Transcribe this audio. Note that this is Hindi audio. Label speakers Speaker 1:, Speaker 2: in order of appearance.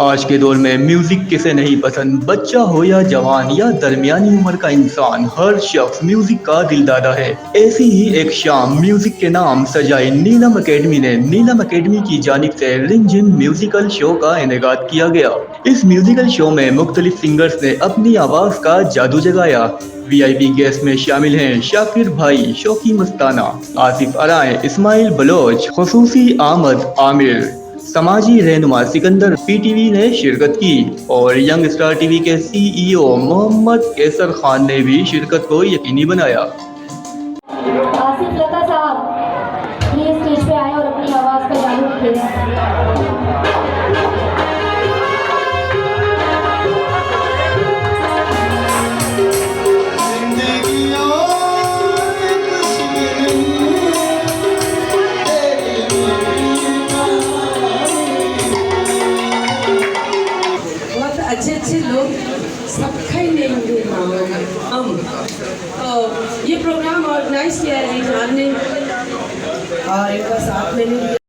Speaker 1: आज के दौर में म्यूजिक किसे नहीं पसंद, बच्चा हो या जवान या दरमियानी उम्र का इंसान, हर शख्स म्यूजिक का दिलदादा है। ऐसी ही एक शाम म्यूजिक के नाम सजाई नीलम एकेडमी ने नीलम एकेडमी की जानिब से रिमझिम म्यूजिकल शो का इनेकाद किया गया। इस म्यूजिकल शो में मुख्तलिफ सिंगर्स ने अपनी आवाज का जादू जगाया। वीआईपी गेस्ट में शामिल हैं शाकिर भाई, शौकी मस्ताना, आसिफ अराय, इस्माइल बलोच, खुसूसी आमद आमिर, समाजी रहनुमा सिकंदर पीटीवी ने शिरकत की और यंग स्टार टीवी के सीईओ मोहम्मद कैसर खान ने भी शिरकत को यकीनी बनाया।
Speaker 2: आसिफ लता साहब ये स्टेज पे आए और अपनी आवाज का जादू दिखाएं।
Speaker 3: अच्छे अच्छे लोग सबका ही नहीं होंगे हम तो ये प्रोग्राम ऑर्गेनाइज किया है रिजवान ने और इनका साथ मैंने